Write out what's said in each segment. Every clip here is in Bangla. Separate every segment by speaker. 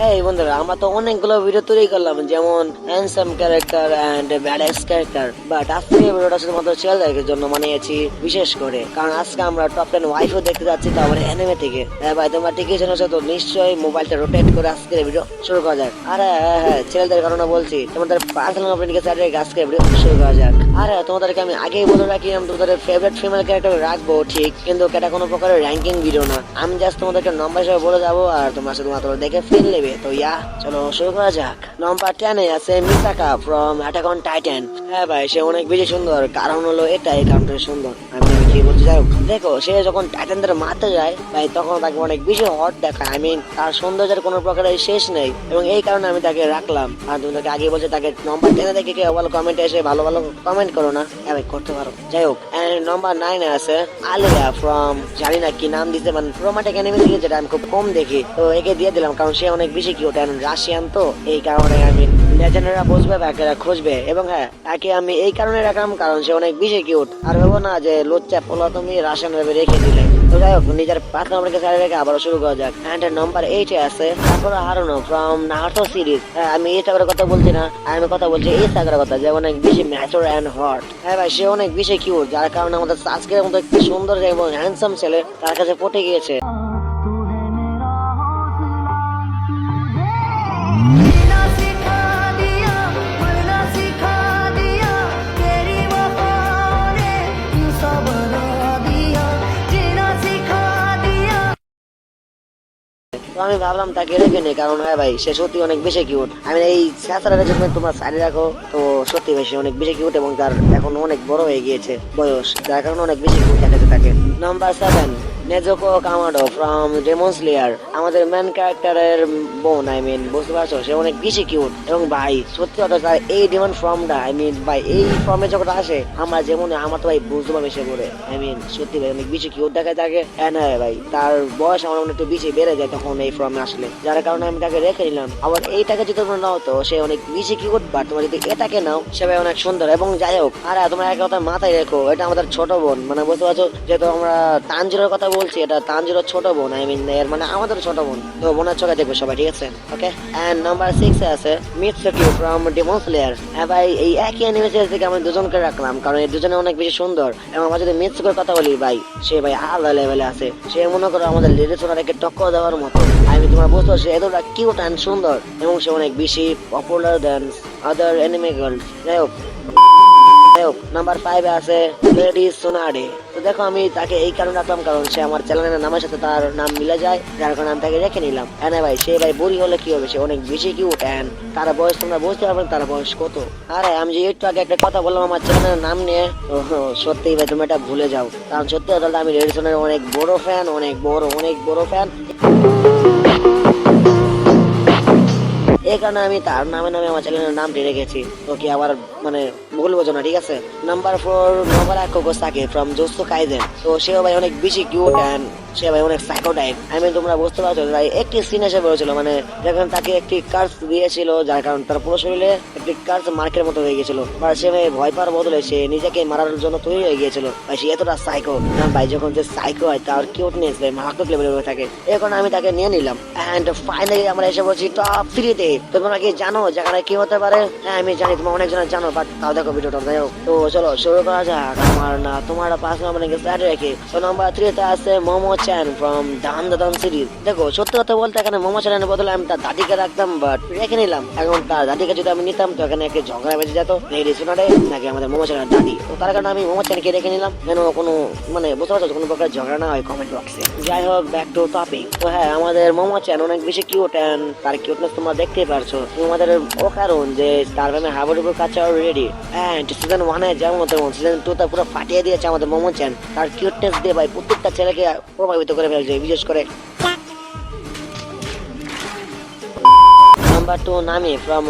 Speaker 1: এই বন্ধুরা, আমরা তো অনেকগুলো ভিডিও তৈরি করলাম, যেমন handsome character and badass character, but আজকে ভিডিওটা শুধুমাত্র ছেলেদের জন্য বানিয়েছি বিশেষ করে, কারণ আজকে আমরা টপ 10 ওয়াইফও দেখতে যাচ্ছি, তো আবার অ্যানিমে থেকে। হ্যাঁ ভাই, তোমরা ঠিকই শুনেছো, তো নিশ্চয়ই মোবাইলটা রোটেট করে আজকের ভিডিও শুরু করা যাক। আরে হ্যাঁ, ছেলেদের কারণে বলছি, তোমাদের পার্সোনাল অপিনিয়ন সাইডে আজকে ভিডিও শুরু করা যাক। আরে তোমাদেরকে আমি আগেই বলে রাখি, আমি তোমাদের ফেভারিট ফিমেল ক্যারেক্টার রাখবো ঠিক, কিন্তু এটা কোনো প্রকারের র্যাঙ্কিং ভিডিও না। আমি জাস্ট তোমাদেরকে নাম্বার হিসেবে বলে যাবো, আর তোমরা শুধুমাত্র দেখে ফিল নেবে। তো চলো শুরু করা যাক। নাম্বার 10 এ আছে মিসাকা ফ্রম অ্যাটাক অন টাইটান। হ্যাঁ ভাই, সে অনেক বেশি সুন্দর, কারণ হলো এটাই, কারণটা সুন্দর। আমি কি বলতে চাই, দেখো সে যখন টাইটানদের মারতে যায় ভাই, তখন তাকে অনেক বেশি হট দেখায়। তার সৌন্দর্যের কোনো প্রকারের শেষ নেই, এবং এই কারণে আমি তাকে রাখলাম। আর তোমাদেরকে আগে বলছে, তাকে নাম্বার 10 এ দেখে কেউ ভালো কমেন্টে এসে ভালো ভালো কমেন্ট করো না, ভাই করতে পারো। যাই হোক, নাম্বার 9 এ আছে আলিয়া ফ্রম, জানি না কি নাম দিতে, মানে রোমান্টিক অ্যানিমে থেকে, যেটা আমি খুব কম দেখি, তো একে দিয়ে দিলাম, কারণ সে অনেক বেশি কিউট। রাশিয়ান তো এই কারণে লেজেন্ডরা বুঝবে, ব্যাকেরা খুঁজবে। এবং হ্যাঁ, তাকে আমি এই কারণে রাখলাম কারণ সে অনেক বেশি কিউট। আর ভেবো না যে লোচ্চা পোলা তুমি রাশিয়ান ভাবে রেখে দিলে। তো যাই হোক, নিজের 5 নম্বরকে সাইডে রেখে আবার শুরু করা যাক। এন্ড নাম্বার 8 এ আছে সাকুরা হারুনো ফ্রম নারুতো সিরিজ। আমি এই সাগরের কথা বলছি না, আমি কথা বলছি এই সাগরের কথা, যে অনেক বেশি ম্যাচুর এন্ড হট। হ্যাঁ ভাই, সে অনেক বেশি কিউট, যার কারণে আমাদের সাসকের মতো একটি সুন্দর এবং হ্যান্ডসাম ছেলে তার কাছে পটে গিয়েছে। আমি ভাবলাম তাকে রেখে নেই, কারণ হ্যাঁ ভাই, সে সত্যি অনেক বেশি কিউট। এই স্যাঁচড়াটা যখন তোমরা সাইডে রাখো, তো সত্যি ভাই সে অনেক বেশি কিউট, এবং তার এখন অনেক বড় হয়ে গিয়েছে বয়স, যার কারণে অনেক বেশি কিউট দেখাতে থাকে। নাম্বার 7 নেজোকো কামাডো ফ্রম ডেমন স্লেয়ার, আমাদের মেন ক্যারেক্টারের বোন। বুঝতে পারছো, সে অনেক বেশি কিউট। এবং ভাই সত্যি কথা, তার এই ডেমন ফর্মটা, ভাই এই ফর্মে যখন আসে, আমরা যেমন আমার তো ভাই বুঝতে পারবে সে করে। সত্যি ভাই অনেক বেশি কিউট দেখায় তাকে। হ্যাঁ ভাই, তার বয়স আমার একটু বেশি বেড়ে যায় তখন এই ফর্মে আসলে, যার কারণে আমি তাকে রেখে নিলাম। আবার এইটাকে যদি তোমরা নাও, তো সে অনেক বেশি কিউট, বাট তোমরা যদি এটাকে নাও, সে ভাই অনেক সুন্দর। এবং যাই হোক, আর তোমরা এক কথা মাথায় রেখো, এটা আমাদের ছোট বোন, বুঝতে পারছো, যেহেতু আমরা তানজিরোর কথা বলছি, এটা তানজিরোর ছোট বোন। এর আমাদের ছোট বোন, তো বোনের চোখে দেখবো সবাই, ঠিক আছে? ওকে। এন্ড নাম্বার 6 এ আছে মিৎসুকি ফ্রম ডেমন স্লেয়ার। হ্যাঁ ভাই, এই একই অ্যানিমে সিরিজ থেকে আমি দুজনকে রাখলাম, কারণ এই দুজনে অনেক বেশি সুন্দর। এবং আমরা যদি মিৎসুকির কথা বলি, ভাই সে ভাই আলাদা লেভেলে আছে। সে মনে করো আমাদের লেডি সোনারকে টক্কর দেওয়ার মতো। তোমার বুঝতে পারছো, এতটা কিউট এন্ড সুন্দর, এবং সে অনেক বেশি পপুলার দেন আদার অ্যানিমে গার্লস। যাই হোক, নাম্বার 5 এ আছে লেডি সোনারে। তো দেখো, আমি তাকে এই কারণে রাখলাম কারণ সে আমার চ্যানেলের নামের সাথে তার নাম মিলে যায়, যার কারণে আমি তাকে রেখে নিলাম। হ্যাঁ ভাই, সে ভাই বুড়ি হলে কি হবে, সে অনেক বেশি কিউট। এন্ড তার বয়স তোমরা বুঝতে পারবেন তার বয়স কত। আরে আমি যে একটু আগে একটা কথা বললাম আমার চ্যানেলের নাম নিয়ে, সত্যি ভাই তুমি এটা ভুলে যাও, কারণ সত্যি কথা আমি লেডি সোনার অনেক বড় ফ্যান, অনেক বড় ফ্যান। এই কারণে আমি তার নামে আমার চ্যানেলের নামটি রেখেছি। তো কি আবার ভুল বোঝো না, ঠিক আছে? Number 4 Nobara Kugisaki from Jujutsu Kaisen. তো সেও ভাই অনেক বেশি কিউট এন্ড সে ভাই অনেক সাইকো টাইপ। তোমরা বুঝতে পারছো, ভাই একটি সিন এসে বলেছিল, যখন তাকে একটি কার্স দিয়েছিল, যার কারণে তার পুরো শরীরে একটি কার্স মার্কের মতো হয়ে গেছিল। আর সে ভাই ভয় পাওয়ার বদলে সে নিজেকে মারার জন্য তৈরি হয়ে গিয়েছিল। ভাই সে এতটা সাইকো না ভাই, যখন যে সাইকো হয় তার কিউটনেস ভাই মারাত্মক লেভেলের হয়ে থাকে। এখন আমি তাকে নিয়ে নিলাম। এন্ড ফাইনালি আমরা এসে বলছি টপ 3 তে। তোমরা কি জানো যেখানে কি হতে পারে? হ্যাঁ আমি জানি, তোমরা অনেক জন জানো, বাট তাও দেখো ভিডিওটা। যাই হোক, তো চলো শুরু করা যাক। আমার না তোমার 5 নম্বরকে সাইডে রেখে, তো নাম্বার 3 তে আছে মোমো চ্যান ফ্রম দান সিরিজ। দেখো সত্যি কথা বলতে, এখানে মোমো চ্যানের বদলে আমি তার দাদিকে রাখতাম, বাট রেখে নিলাম। এখন তার দাদিকে যদি আমি নিতাম, তো এখানে একটি ঝগড়া বেঁচে যেত, লেডি সোনারে নাকি আমাদের মোমো চ্যানের দাদি। তো তার কারণে আমি মোমো চ্যানকে রেখে নিলাম, যেন কোনো বুঝতে পারছো কোনো প্রকার ঝগড়া না হয় কমেন্ট বক্সে। যাই হোক, ব্যাক টু টপিক। তো হ্যাঁ, আমাদের মোমো চ্যান অনেক বেশি কিউট, এন্ড তার কিউটনেস তোমরা দেখতেই পারছো। তোমাদের ও কারণ যে তার প্রেমে হাবুডুবুর কাছে অলরেডি। এন্ড সিজন 1 এ যেমন তেমন সিজন 2 তে পুরো ফাটিয়ে দিয়েছে আমাদের মোমো চ্যান। তার কিউটনেস দিয়ে ভাই প্রত্যেকটা ছেলেকে প্রভাবিত করে ফেলছে, বিশেষ করে নাম্বার 2 নামি ফ্রম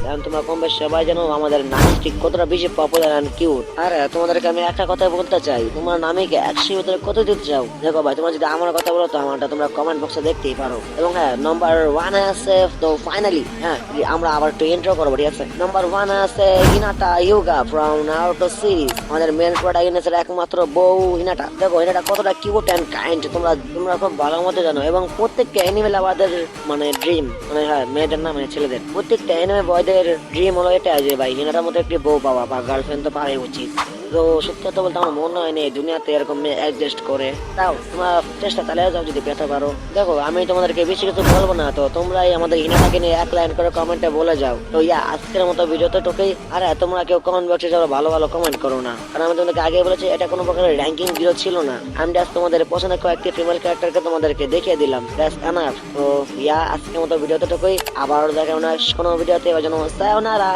Speaker 1: এখন তোমরা কম বেশ সবাই জানো আমাদের নামি ঠিক কতটা বেশি পপুলার এন্ড কিউট। আর তোমাদেরকে আমি একটা কথা বলতে চাই, তোমার নামিকে 100 ভিতরে কত দিতে চাও? দেখো ভাই, তোমরা যদি আমার কথা বলো তো আমারটা তোমরা কমেন্ট বক্সে দেখতেই পারো। এবং হ্যাঁ, নাম্বার 1 আছে তো ফাইনালি, হ্যাঁ আমরা আবার একটু ইন্ট্রো করবো, ঠিক আছে? নাম্বার 1 আছে হিনাটা ইয়োগা ফ্রম নারুটো সিরিজ, আমাদের মেন প্রোটাগনিস্টের একমাত্র বউ হিনাটা। দেখো হিনাটা কতটা কিউট এন্ড কাইন্ড তোমরা খুব ভালো মতো জানো। এবং প্রত্যেকটা অ্যানিমে লাভারদের মানে ড্রিম, মানে হ্যাঁ মেয়েদের না মানে ছেলেদের, প্রত্যেকটা অ্যানিমে বয়দের ড্রিম হলো এটা যে ভাই হিনাটার মতো একটি বউ পাওয়া বা গার্লফ্রেন্ড তো পাওয়াই উচিত। তো সত্যি কথা বলতে আমার মনে হয় না এই দুনিয়াতে এরকম মেয়ে অ্যাডজাস্ট করে। তাও তোমরা চেষ্টা চালিয়ে যাও যদি পেতে পারো। দেখো আমি তোমাদেরকে বেশি কিছু বলবো না, তো তোমরাই আমাদের হিনাটাকে নিয়ে এক লাইন করে কমেন্টে বলে যাও। তো আজকের মতো ভিডিওতে টোকেই। আর তোমরা কেউ কমেন্ট বক্সে যাও ভালো ভালো কমেন্ট করো না, কারণ আমি তোমাদেরকে আগে বলেছি এটা কোনো প্রকারের র্যাঙ্কিং ভিডিও ছিল না। আমি জাস্ট তোমাদের পছন্দের কয়েকটি ফিমেল ক্যারেক্টারকে তোমাদেরকে দেখিয়ে দিলাম, দ্যাটস এনাফ। তো আজকের মতো ভিডিওতে টোকেই, আবার দেখা কোনো ভিডিওতে, সায়োনারা।